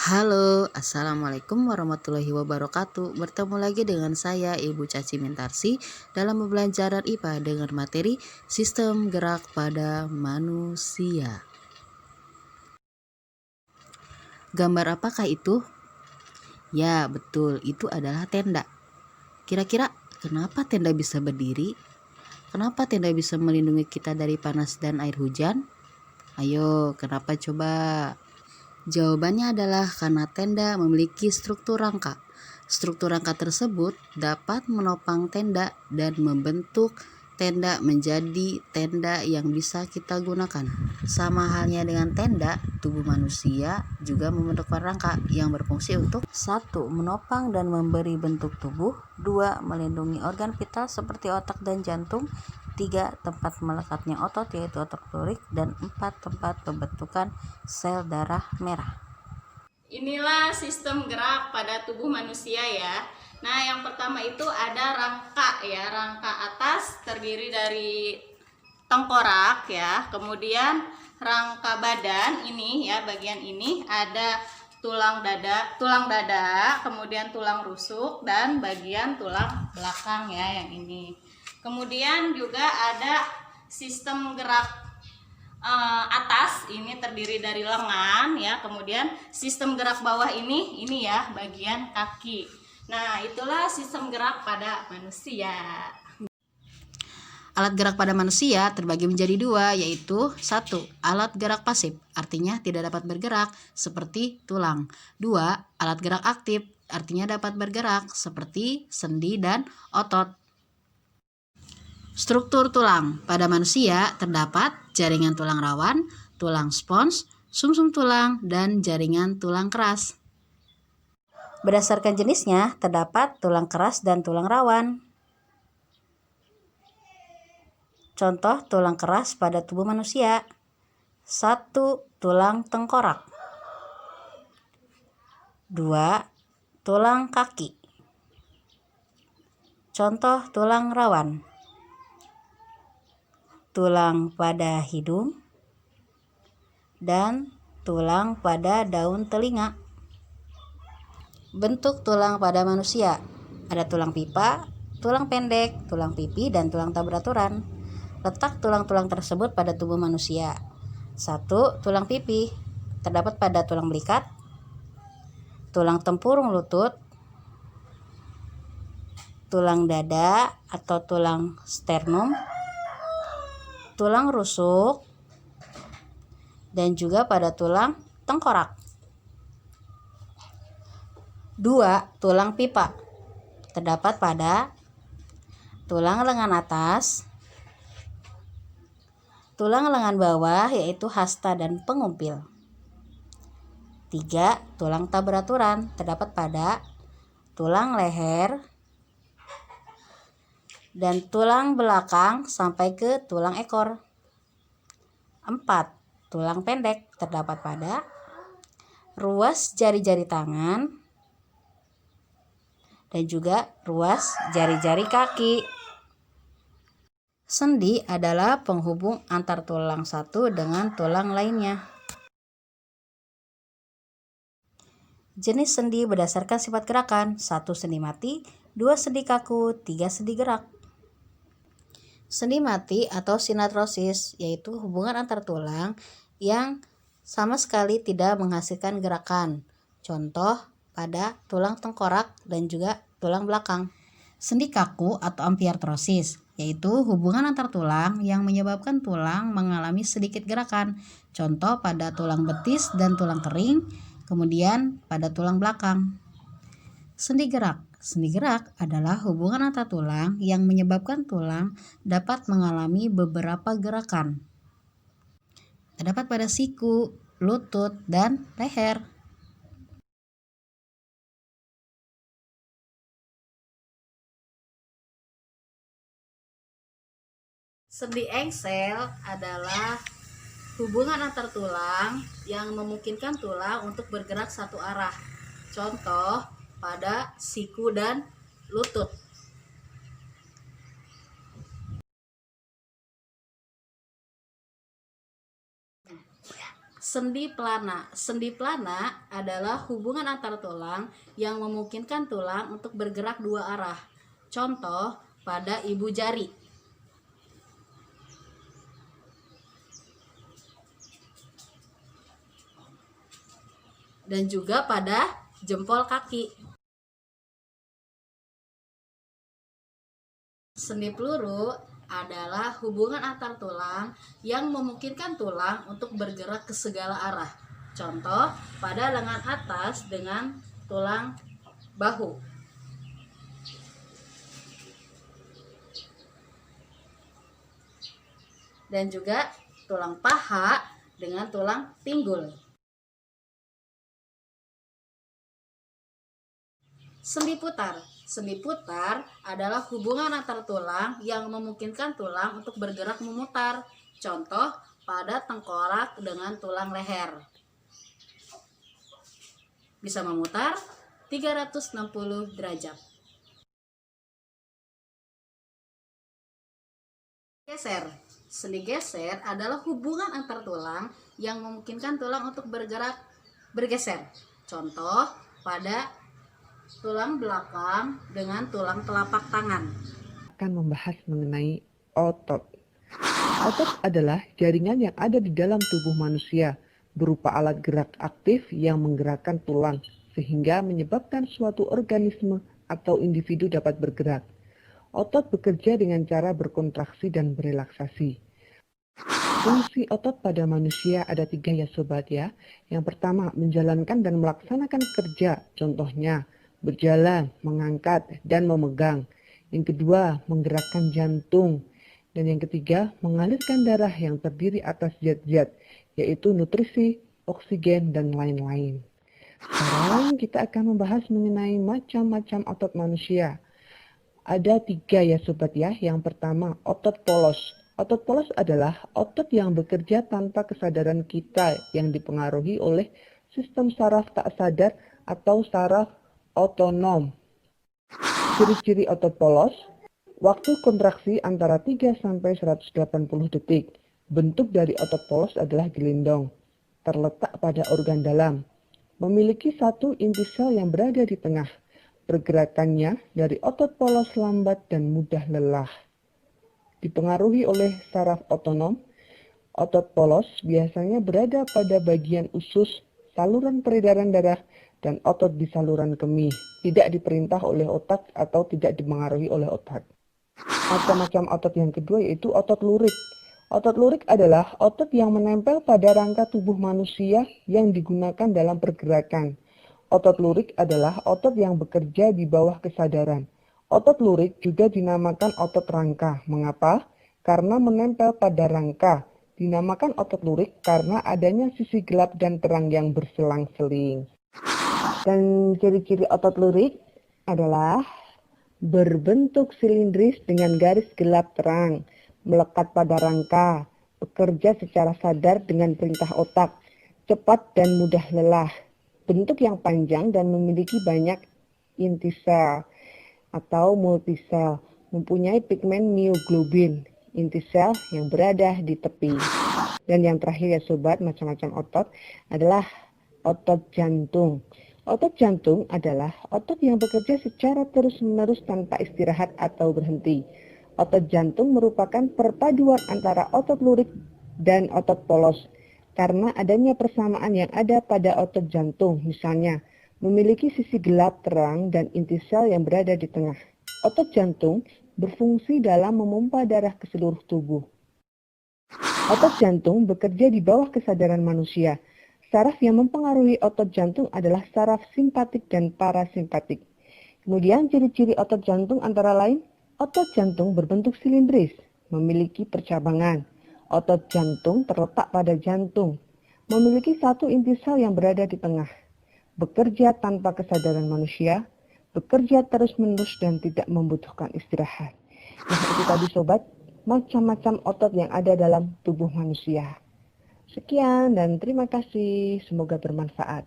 Halo, Assalamualaikum warahmatullahi wabarakatuh. Bertemu lagi dengan saya Ibu Caci Mintarsi dalam pembelajaran IPA dengan materi Sistem Gerak pada Manusia. Gambar apakah itu? Ya, betul, itu adalah tenda. Kira-kira kenapa tenda bisa berdiri? Kenapa tenda bisa melindungi kita dari panas dan air hujan? Ayo, kenapa coba? Jawabannya adalah karena tenda memiliki struktur rangka. Struktur rangka tersebut dapat menopang tenda dan membentuk tenda menjadi tenda yang bisa kita gunakan. Sama halnya dengan tenda, tubuh manusia juga membentuk rangka yang berfungsi untuk 1. Menopang dan memberi bentuk tubuh, 2. Melindungi organ vital seperti otak dan jantung, 3. Tempat melekatnya otot yaitu otot lurik, dan 4. Tempat pembentukan sel darah merah. Inilah sistem gerak pada tubuh manusia ya. Nah, yang pertama itu ada rangka ya. Rangka atas terdiri dari tengkorak ya. Kemudian rangka badan ini ya, bagian ini ada tulang dada, kemudian tulang rusuk dan bagian tulang belakang ya yang ini. Kemudian juga ada sistem gerak atas ini terdiri dari lengan ya, kemudian sistem gerak bawah ini ya bagian kaki. Nah, itulah sistem gerak pada manusia. Alat gerak pada manusia terbagi menjadi dua, yaitu 1. Alat gerak pasif, artinya tidak dapat bergerak, seperti tulang. 2. Alat gerak aktif, artinya dapat bergerak, seperti sendi dan otot. Struktur tulang pada manusia terdapat jaringan tulang rawan, tulang spons, sumsum tulang, dan jaringan tulang keras. Berdasarkan jenisnya, terdapat tulang keras dan tulang rawan. Contoh tulang keras pada tubuh manusia. 1. Tulang tengkorak. 2. Tulang kaki. Contoh tulang rawan. Tulang pada hidung dan tulang pada daun telinga. Bentuk tulang pada manusia. Ada tulang pipa, tulang pendek, tulang pipi, dan tulang tabraturan. Letak tulang-tulang tersebut pada tubuh manusia. 1. Tulang pipi terdapat pada tulang belikat, tulang tempurung lutut, tulang dada atau tulang sternum, tulang rusuk, dan juga pada tulang tengkorak. 2. Tulang pipa terdapat pada tulang lengan atas, tulang lengan bawah yaitu hasta dan pengumpil. 3. Tulang tabraturan terdapat pada tulang leher dan tulang belakang sampai ke tulang ekor. 4. Tulang pendek terdapat pada ruas jari-jari tangan dan juga ruas jari-jari kaki. Sendi adalah penghubung antar tulang satu dengan tulang lainnya. Jenis sendi berdasarkan sifat gerakan. 1. Sendi mati, 2. Sendi kaku, 3. Sendi gerak. Sendi mati atau sinatrosis yaitu hubungan antar tulang yang sama sekali tidak menghasilkan gerakan. Contoh pada tulang tengkorak dan juga tulang belakang. Sendi kaku atau amfiartrosis yaitu hubungan antar tulang yang menyebabkan tulang mengalami sedikit gerakan. Contoh pada tulang betis dan tulang kering, kemudian pada tulang belakang. Sendi gerak. Sendi gerak adalah hubungan antar tulang yang menyebabkan tulang dapat mengalami beberapa gerakan. Terdapat pada siku, lutut, dan leher. Sendi engsel adalah hubungan antar tulang yang memungkinkan tulang untuk bergerak satu arah. Contoh pada siku dan lutut. sendi pelana. Sendi pelana adalah hubungan antar tulang yang memungkinkan tulang untuk bergerak dua arah. Contoh pada ibu jari. Dan juga pada jempol kaki. Sendi peluru adalah hubungan antar tulang yang memungkinkan tulang untuk bergerak ke segala arah. Contoh pada lengan atas dengan tulang bahu. Dan juga tulang paha dengan tulang pinggul. Sendi putar. Sendi putar adalah hubungan antar tulang yang memungkinkan tulang untuk bergerak memutar. Contoh pada tengkorak dengan tulang leher. Bisa memutar 360 derajat. Geser. Sendi geser adalah hubungan antar tulang yang memungkinkan tulang untuk bergeser. Contoh pada tulang belakang dengan tulang telapak tangan. Akan membahas mengenai otot. Otot adalah jaringan yang ada di dalam tubuh manusia berupa alat gerak aktif yang menggerakkan tulang sehingga menyebabkan suatu organisme atau individu dapat bergerak. Otot bekerja dengan cara berkontraksi dan berelaksasi. Fungsi otot pada manusia ada 3 ya sobat ya. Yang pertama, menjalankan dan melaksanakan kerja. Contohnya, berjalan, mengangkat, dan memegang. Yang kedua, menggerakkan jantung. Dan yang ketiga, mengalirkan darah yang terdiri atas zat-zat, yaitu nutrisi, oksigen, dan lain-lain. Sekarang kita akan membahas mengenai macam-macam otot manusia. Ada 3 ya sobat ya. Yang pertama, otot polos. Otot polos adalah otot yang bekerja tanpa kesadaran kita yang dipengaruhi oleh sistem saraf tak sadar atau saraf otonom. Ciri-ciri otot polos, waktu kontraksi antara 3-180 detik. Bentuk dari otot polos adalah gelindong, terletak pada organ dalam. Memiliki 1 inti sel yang berada di tengah. Pergerakannya dari otot polos lambat dan mudah lelah. Dipengaruhi oleh saraf otonom, otot polos biasanya berada pada bagian usus, saluran peredaran darah, dan otot di saluran kemih, tidak diperintah oleh otak atau tidak dipengaruhi oleh otak. Macam-macam otot yang kedua yaitu otot lurik. Otot lurik adalah otot yang menempel pada rangka tubuh manusia yang digunakan dalam pergerakan. Otot lurik adalah otot yang bekerja di bawah kesadaran. Otot lurik juga dinamakan otot rangka. Mengapa? Karena menempel pada rangka. Dinamakan otot lurik karena adanya sisi gelap dan terang yang berselang-seling. Dan ciri-ciri otot lurik adalah berbentuk silindris dengan garis gelap terang, melekat pada rangka, bekerja secara sadar dengan perintah otak, cepat dan mudah lelah, bentuk yang panjang dan memiliki banyak inti sel atau multisel, mempunyai pigmen mioglobin, inti sel yang berada di tepi. Dan yang terakhir ya sobat, macam-macam otot adalah otot jantung. Otot jantung adalah otot yang bekerja secara terus-menerus tanpa istirahat atau berhenti. Otot jantung merupakan perpaduan antara otot lurik dan otot polos. Karena adanya persamaan yang ada pada otot jantung, misalnya memiliki sisi gelap terang dan inti sel yang berada di tengah. Otot jantung berfungsi dalam memompa darah ke seluruh tubuh. Otot jantung bekerja di bawah kesadaran manusia. Saraf yang mempengaruhi otot jantung adalah saraf simpatik dan parasimpatik. Kemudian ciri-ciri otot jantung antara lain, otot jantung berbentuk silindris, memiliki percabangan. Otot jantung terletak pada jantung, memiliki 1 inti sel yang berada di tengah. Bekerja tanpa kesadaran manusia, bekerja terus-menerus dan tidak membutuhkan istirahat. Nah itu tadi sobat, macam-macam otot yang ada dalam tubuh manusia. Sekian dan terima kasih, semoga bermanfaat.